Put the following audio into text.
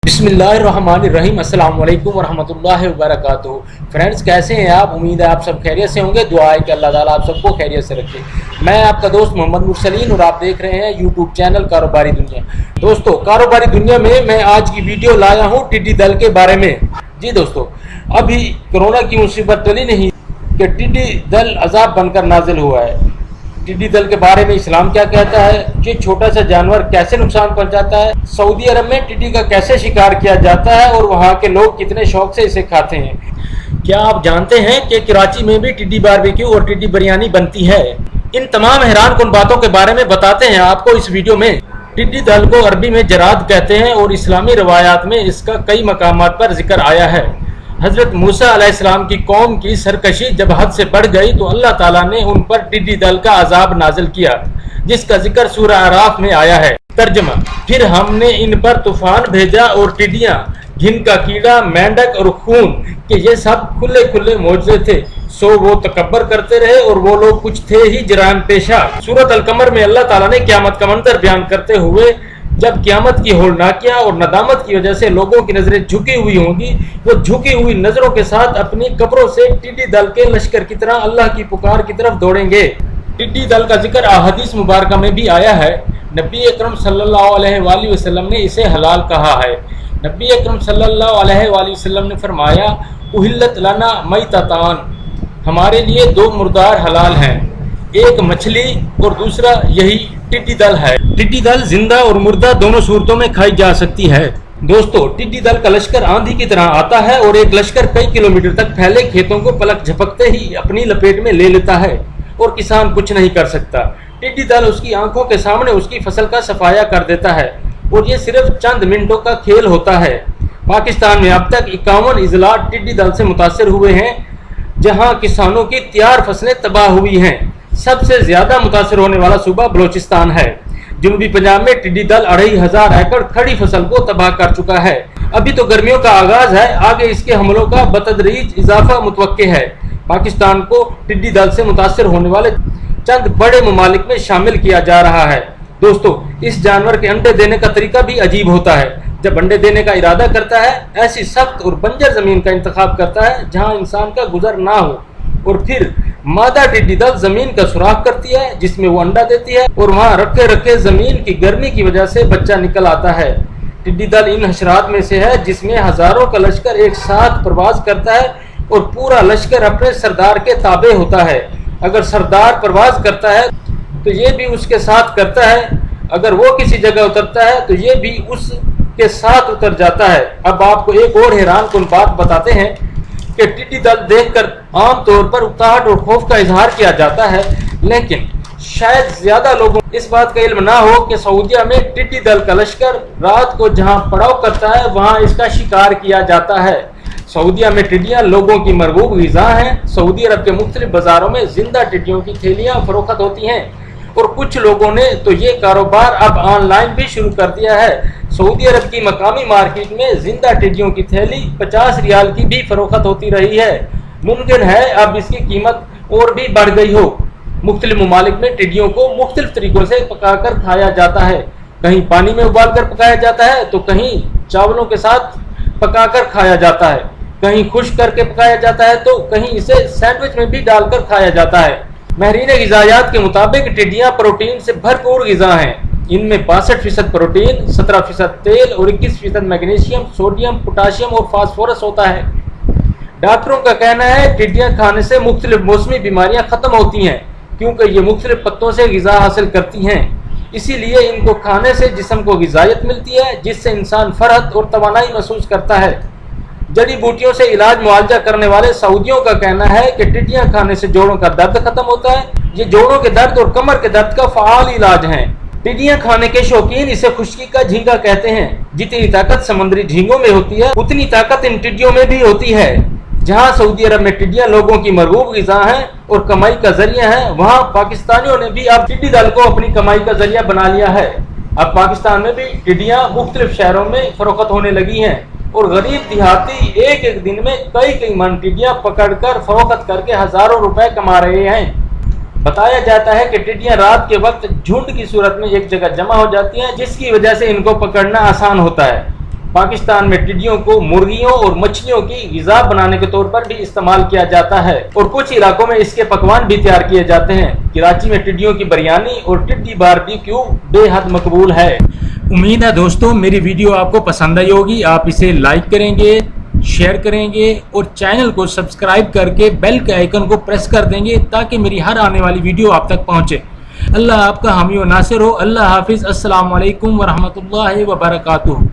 बिस्मिल्लाहिर्रहमानिर्रहीम। अस्सलाम वालेकुम वरहमतुल्लाहि वबरकातुहू। फ्रेंड्स, कैसे हैं आप? उम्मीद है आप सब खैरियत से होंगे। दुआ है कि अल्लाह ताला आप सबको खैरियत से रखे। मैं आपका दोस्त मोहम्मद मुरसलीन और आप देख रहे हैं यूट्यूब चैनल कारोबारी दुनिया। दोस्तों, कारोबारी दुनिया में मैं आज की वीडियो लाया हूँ टिड्डी दल के बारे में। जी दोस्तों, अभी कोरोना की मुसीबत टली नहीं कि टिड्डी दल अजाब बनकर नाजिल हुआ है। टिड्डी दल के बारे में इस्लाम क्या कहता है, कि छोटा सा जानवर कैसे नुकसान पहुंचाता है, सऊदी अरब में टिड्डी का कैसे शिकार किया जाता है और वहाँ के लोग कितने शौक से इसे खाते हैं। क्या आप जानते हैं कि कराची में भी टिड्डी बारबेक्यू और टिड्डी बिरयानी बनती है? इन तमाम हैरान कुन बातों के बारे में बताते हैं आपको इस वीडियो में। टिड्डी दल को अरबी में जराद कहते हैं और इस्लामी रवायात में इसका कई मकामात पर जिक्र आया है। हजरत मूसा अलैहिस्सलाम की कौम की सरकशी जब हद से बढ़ गई तो अल्लाह ताला ने उन पर टिड्डी दल का अजाब नाजिल किया, जिसका जिक्र सूरह आराफ में आया है। तर्जमा: फिर हमने इन पर तूफान भेजा और टिड्डियां, घिन का कीड़ा, मेंढक और खून कि ये सब खुले खुले मौजूद थे, सो वो तकब्बर करते रहे और वो लोग कुछ थे ही जराम पेशा। सूरत अल कमर में अल्लाह ताला ने क़यामत का मंजर बयान करते हुए, जब क़यामत की होलनाकियां और नदामत की वजह से लोगों की नजरें झुकी हुई होंगी, वो झुकी हुई नजरों के साथ अपनी कब्रों से टिड्डी दल के लश्कर की तरह अल्लाह की पुकार की तरफ दौड़ेंगे। टिड्डी दल का जिक्र अहादीस मुबारक में भी आया है। नबी अकरम सल्लल्लाहु अलैहि वसल्लम ने इसे हलाल कहा है। नबी अकरम सल्लल्लाहु अलैहि वसल्लम ने फरमाया, उहिल्लत लना मैततान, हमारे लिए दो मुर्दार हलाल हैं, एक मछली और दूसरा यही टिड्डी दल है। टिड्डी दल जिंदा और मुर्दा दोनों सूरतों में खाई जा सकती है। दोस्तों, टिड्डी दल का लश्कर आंधी की तरह आता है और एक लश्कर कई किलोमीटर तक फैले खेतों को पलक झपकते ही अपनी लपेट में ले लेता है और किसान कुछ नहीं कर सकता। टिड्डी दल उसकी आंखों के सामने उसकी फसल का सफाया कर देता है और ये सिर्फ चंद मिनटों का खेल होता है। पाकिस्तान में अब तक 51 इजला टिड्डी दल से मुतासर हुए हैं, जहाँ किसानों की तैयार फसलें तबाह हुई हैं। सबसे ज्यादा मुतासर होने वाला सूबा बलोचिस्तान है। जनूबी पंजाब में टिड्डी दल 2500 एकड़ खड़ी फसल को तबाह कर चुका है। अभी तो गर्मियों का आगाज है, आगे इसके हमलों का बतदरीज इजाफा मुतवक्के है। पाकिस्तान को टिड्डी दल से मुतासर होने वाले चंद बड़े ममालिक में शामिल किया जा रहा है। दोस्तों, इस जानवर के अंडे देने का तरीका भी अजीब होता है। जब अंडे देने का इरादा करता है, ऐसी सख्त और बंजर जमीन का इंतखाब करता है जहां इंसान का गुजर ना हो, और फिर मादा टिड्डी दल जमीन का सुराख करती है जिसमें वो अंडा देती है और वहां रखे रखे जमीन की गर्मी की वजह से बच्चा निकल आता है। टिड्डी दल इन हशरात में से है जिसमें हजारों का लश्कर एक साथ प्रवास करता है और पूरा लश्कर अपने सरदार के ताबे होता है। अगर सरदार प्रवास करता है तो ये भी उसके साथ करता है, अगर वो किसी जगह उतरता है तो ये भी उसके साथ उतर जाता है। अब आपको एक और हैरान कुन बात बताते हैं कि टिड्डी दल देखकर आम तौर पर उकताहट और खौफ का इजहार किया जाता है, लेकिन शायद ज्यादा लोगों को इस बात का इल्म ना हो कि सऊदीया में टिड्डी दल का लश्कर रात को जहां पड़ाव करता है वहां इसका शिकार किया जाता है। सऊदीया में टिड्डियां लोगों की मरगूब ग़िज़ा हैं। सऊदी अरब के मुख्तलिफ बाजारों में जिंदा टिड्डियों की थैलियां फरोख्त होती हैं और कुछ लोगों ने तो ये कारोबार अब ऑनलाइन भी शुरू कर दिया है। सऊदी अरब की मकामी मार्केट में जिंदा टिड्डियों की थैली 50 रियाल की भी फरोख्त होती रही है। मुमकिन है अब इसकी कीमत और भी बढ़ गई हो। मुख्तलिफ ममालिक में टिड्डियों को मुख्तलिफ तरीकों से पकाकर खाया जाता है। कहीं पानी में उबाल कर पकाया जाता है तो कहीं चावलों के साथ पकाकर खाया जाता है, कहीं खुश्क करके पकाया जाता है तो कहीं इसे सैंडविच में भी डालकर खाया जाता है। महरीन ग़िज़ायात के मुताबिक टिड्डियां प्रोटीन से भरपूर ग़िज़ा हैं। इनमें 62% प्रोटीन, 17% तेल और 21% मैग्नीशियम, सोडियम, पोटाशियम और फास्फोरस होता है। डॉक्टरों का कहना है टिड्डियां खाने से मुख्तलिफ मौसमी बीमारियां खत्म होती हैं, क्योंकि ये मुख्तलिफ पत्तों से ग़िज़ा हासिल करती हैं। इसीलिए इनको खाने से जिस्म को ग़िज़ायत मिलती है, जिससे इंसान फरहत और तवानाई महसूस करता है। जड़ी बूटियों से इलाज मुआवजा करने वाले सऊदियों का कहना है कि टिड्डियां खाने से जोड़ों का दर्द खत्म होता है। ये जोड़ों के दर्द और कमर के दर्द का फ़आल इलाज है। टिड्डियां खाने के शौकीन इसे खुश्की का झींगा कहते हैं। जितनी ताकत समुद्री झींगों में होती है, उतनी ताकत इन टिड्डियों में भी होती है। जहां सऊदी अरब में टिड्डियां लोगों की मरगूब ग़िज़ा हैं और कमाई का जरिया है, वहां पाकिस्तानियों ने भी अब टिड्डी दल को अपनी कमाई का जरिया बना लिया है। अब पाकिस्तान में भी टिड्डियां मुख्तलिफ शहरों में फरोख्त होने लगी हैं और गरीब देहाती एक एक दिन में कई मन टिड्डियां पकड़कर फरोख्त करके हजारों रुपए कमा रहे हैं। बताया जाता है कि टिड्डियां रात के वक्त झुंड की सूरत में एक जगह जमा हो जाती हैं, जिसकी वजह से इनको पकड़ना आसान होता है। پاکستان میں ٹڈیوں کو مرغیوں اور مچھلیوں کی غذا بنانے کے طور پر بھی استعمال کیا جاتا ہے اور کچھ علاقوں میں اس کے پکوان بھی تیار کیے جاتے ہیں۔ کراچی میں ٹڈیوں کی بریانی اور ٹڈی باربیکیو بے حد مقبول ہے۔ امید ہے دوستوں میری ویڈیو آپ کو پسند آئی ہوگی، آپ اسے لائک کریں گے، شیئر کریں گے اور چینل کو سبسکرائب کر کے بیل کے آئیکن کو پریس کر دیں گے تاکہ میری ہر آنے والی ویڈیو آپ تک پہنچے۔ اللہ آپ کا حامی و ناصر ہو۔ اللہ حافظ۔ السلام علیکم ورحمۃ اللہ وبرکاتہ۔